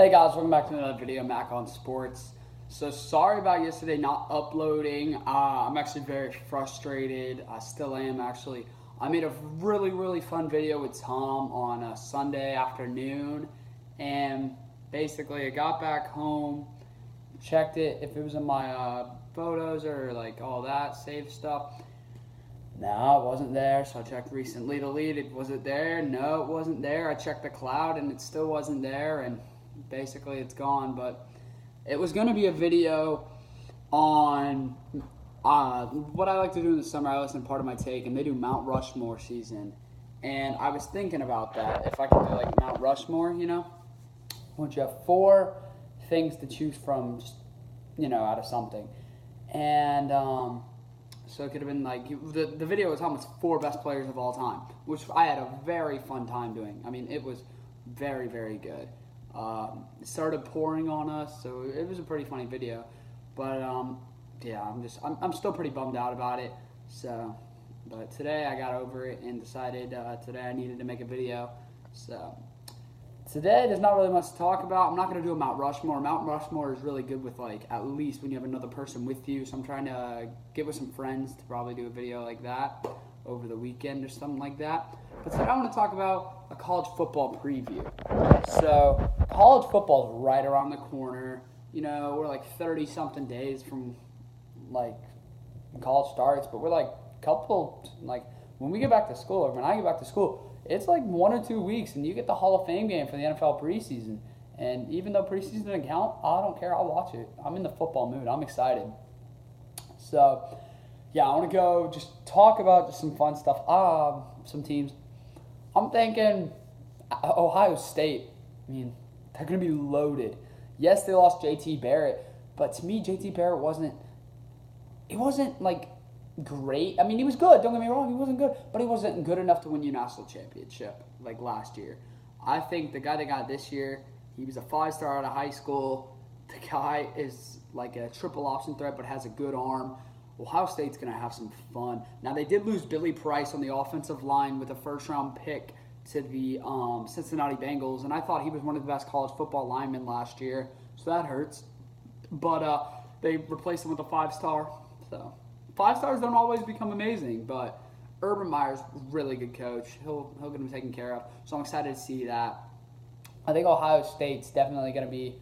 Hey guys, welcome back to another video, Mac on Sports. So sorry about yesterday not uploading. I'm actually very frustrated. I still am actually. I made a really fun video with Tom on a Sunday afternoon, and basically I got back home, checked it if it was in my photos or like all that saved stuff. No, it wasn't there, so I checked recently deleted. Was it there? No, it wasn't there. I checked the cloud and it still wasn't there, and basically it's gone. But it was going to be a video on what I like to do in the summer. I listen to Part of My Take, and they do Mount Rushmore season. And I was thinking about that. If I could do like Mount Rushmore, once you have 4 things to choose from, just, out of something. And so it could have been like, the video was almost 4 best players of all time, which I had a very fun time doing. I mean, it was very good. It started pouring on us, so it was a pretty funny video. But yeah, I'm still pretty bummed out about it. So, but today I got over it and decided today I needed to make a video. So today there's not really much to talk about. I'm not going to do a Mount Rushmore. Mount Rushmore is really good with like at least when you have another person with you. So I'm trying to get with some friends to probably do a video like that over the weekend or something like that. But today I want to talk about a college football preview. So college football is right around the corner. We're like 30-something days from like college starts, but we're like when we get back to school, or when I get back to school, it's like 1 or 2 weeks, and you get the Hall of Fame game for the NFL preseason. And even though preseason doesn't count, I don't care. I'll watch it. I'm in the football mood. I'm excited. So, yeah, I want to go just talk about just some fun stuff. Some teams. I'm thinking Ohio State. I mean, they're going to be loaded. Yes, they lost J.T. Barrett, but to me, J.T. Barrett wasn't like great. I mean, he was good. Don't get me wrong, he wasn't good, but he wasn't good enough to win your national championship like last year. I think the guy they got this year, he was a 5-star out of high school. The guy is like a triple option threat, but has a good arm. Ohio State's going to have some fun. Now, they did lose Billy Price on the offensive line with a first-round pick to the Cincinnati Bengals, and I thought he was one of the best college football linemen last year, so that hurts. But they replaced him with a 5-star, so 5-stars don't always become amazing, but Urban Meyer's a really good coach. He'll get him taken care of, so I'm excited to see that. I think Ohio State's definitely going to be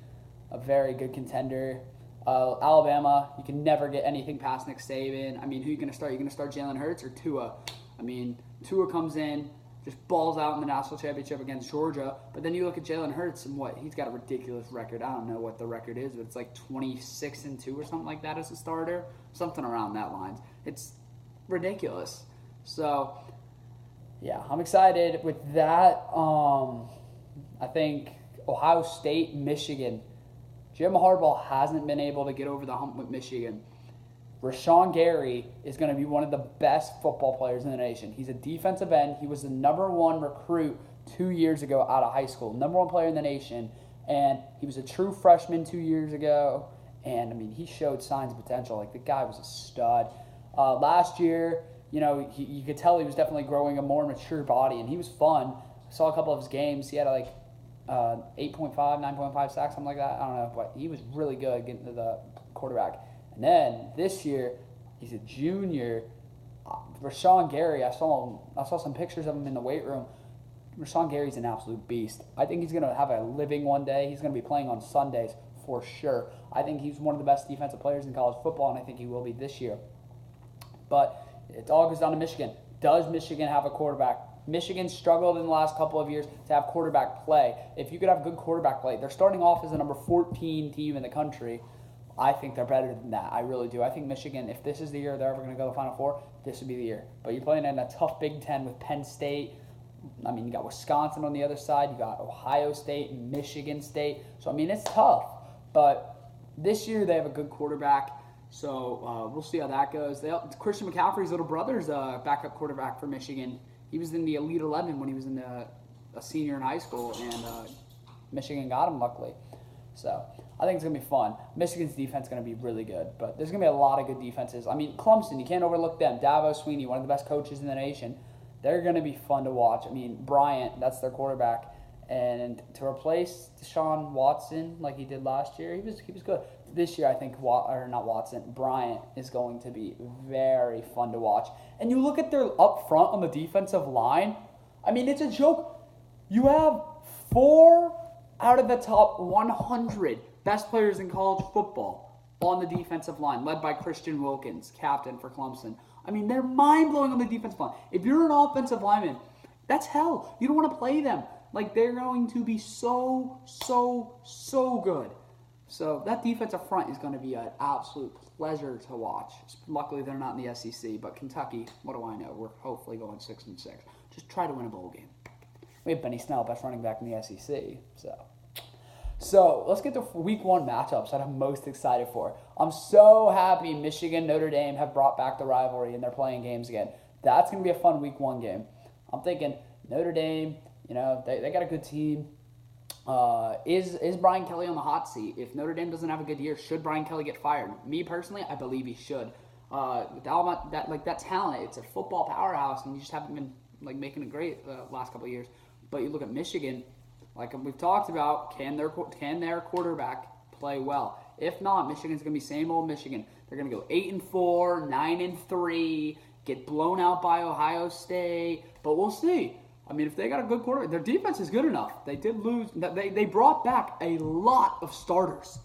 a very good contender. Alabama, you can never get anything past Nick Saban. I mean, who are you going to start? Are you going to start Jalen Hurts or Tua? I mean, Tua comes in, just balls out in the national championship against Georgia, but then you look at Jalen Hurts and he's got a ridiculous record. I don't know what the record is, but it's like 26-2 or something like that as a starter, something around that lines. It's ridiculous. So yeah, I'm excited with that. I think Ohio State, Michigan. Jim Harbaugh hasn't been able to get over the hump with Michigan. Rashawn Gary is going to be one of the best football players in the nation. He's a defensive end. He was the #1 recruit 2 years ago out of high school, #1 player in the nation, and he was a true freshman 2 years ago. And I mean, he showed signs of potential. Like, the guy was a stud. Last year, you could tell he was definitely growing a more mature body, and he was fun. I saw a couple of his games. He had like 8.5, 9.5 sacks, something like that. I don't know, but he was really good getting to the quarterback. And then this year, he's a junior. Rashawn Gary, I saw some pictures of him in the weight room. Rashawn Gary's an absolute beast. I think he's going to have a living one day. He's going to be playing on Sundays for sure. I think he's one of the best defensive players in college football, and I think he will be this year. But it all goes down to Michigan. Does Michigan have a quarterback? Michigan struggled in the last couple of years to have quarterback play. If you could have good quarterback play, they're starting off as the number 14 team in the country. I think they're better than that. I really do. I think Michigan, if this is the year they're ever going to go to the Final Four, this would be the year. But you're playing in a tough Big Ten with Penn State. I mean, you got Wisconsin on the other side. You got Ohio State, Michigan State. So, I mean, it's tough. But this year they have a good quarterback. So we'll see how that goes. Christian McCaffrey's little brother's a backup quarterback for Michigan. He was in the Elite 11 when he was a senior in high school, and Michigan got him, luckily. So I think it's going to be fun. Michigan's defense is going to be really good, but there's going to be a lot of good defenses. I mean, Clemson, you can't overlook them. Dabo Swinney, one of the best coaches in the nation. They're going to be fun to watch. I mean, Bryant, that's their quarterback. And to replace Deshaun Watson like he did last year, he was good. This year, I think Bryant is going to be very fun to watch. And you look at their up front on the defensive line. I mean, it's a joke. You have 4 out of the top 100 best players in college football on the defensive line, led by Christian Wilkins, captain for Clemson. I mean, they're mind-blowing on the defensive line. If you're an offensive lineman, that's hell. You don't want to play them. Like, they're going to be so good. So that defensive front is going to be an absolute pleasure to watch. Luckily, they're not in the SEC, but Kentucky, what do I know? We're hopefully going 6-6. Just try to win a bowl game. We have Benny Snell, best running back in the SEC. So let's get to week 1 matchups that I'm most excited for. I'm so happy Michigan, Notre Dame have brought back the rivalry and they're playing games again. That's going to be a fun week 1 game. I'm thinking Notre Dame, they got a good team. Is Brian Kelly on the hot seat? If Notre Dame doesn't have a good year, should Brian Kelly get fired? Me personally, I believe he should. With that talent, it's a football powerhouse, and you just haven't been making it great last couple of years. But you look at Michigan, like we've talked about, can their quarterback play well? If not, Michigan's gonna be same old Michigan. They're gonna go 8-4, 9-3, get blown out by Ohio State, but we'll see. I mean, if they got a good quarterback, their defense is good enough. They did lose. They brought back a lot of starters.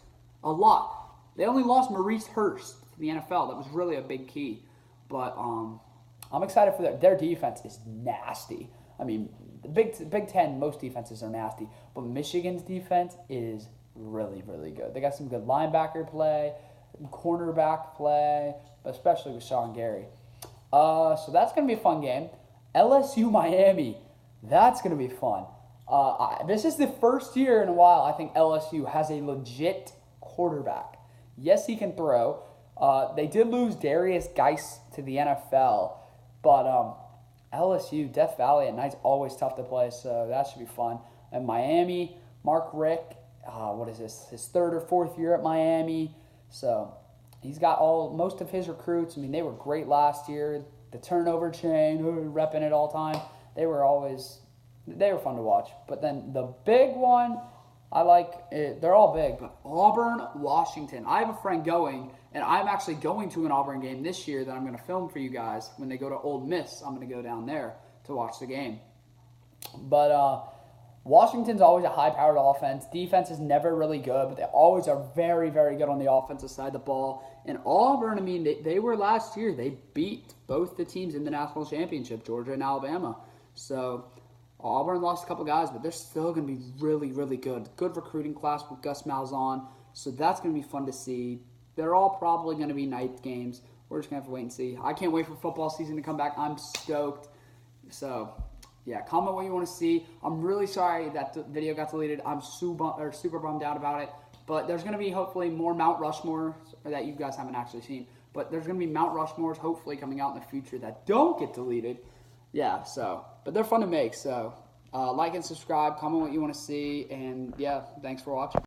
A lot. They only lost Maurice Hurst to the NFL. That was really a big key. But I'm excited for their defense is nasty. I mean, the Big Ten, most defenses are nasty. But Michigan's defense is really, really good. They got some good linebacker play, cornerback play, especially with Sean Gary. So that's going to be a fun game. LSU Miami. That's going to be fun. This is the first year in a while I think LSU has a legit quarterback. Yes, he can throw. They did lose Darius Geis to the NFL, but LSU, Death Valley at night's always tough to play, so that should be fun. And Miami, Mark Richt, what is this? His 3rd or 4th year at Miami, so he's got most of his recruits. I mean, they were great last year. The turnover chain, repping it all time. They were fun to watch. But then the big one, I like it. They're all big, but Auburn, Washington. I have a friend going, and I'm actually going to an Auburn game this year that I'm going to film for you guys. When they go to Ole Miss, I'm going to go down there to watch the game. But Washington's always a high-powered offense. Defense is never really good, but they always are very, very good on the offensive side of the ball. And Auburn, I mean, they were last year. They beat both the teams in the national championship, Georgia and Alabama. So Auburn lost a couple guys, but they're still going to be really, really good. Good recruiting class with Gus Malzahn. So that's going to be fun to see. They're all probably going to be night games. We're just going to have to wait and see. I can't wait for football season to come back. I'm stoked. So yeah, comment what you want to see. I'm really sorry that the video got deleted. I'm super bummed out about it. But there's going to be hopefully more Mount Rushmore that you guys haven't actually seen. But there's going to be Mount Rushmores hopefully coming out in the future that don't get deleted. Yeah, but they're fun to make. So like and subscribe, comment what you want to see. And yeah, thanks for watching.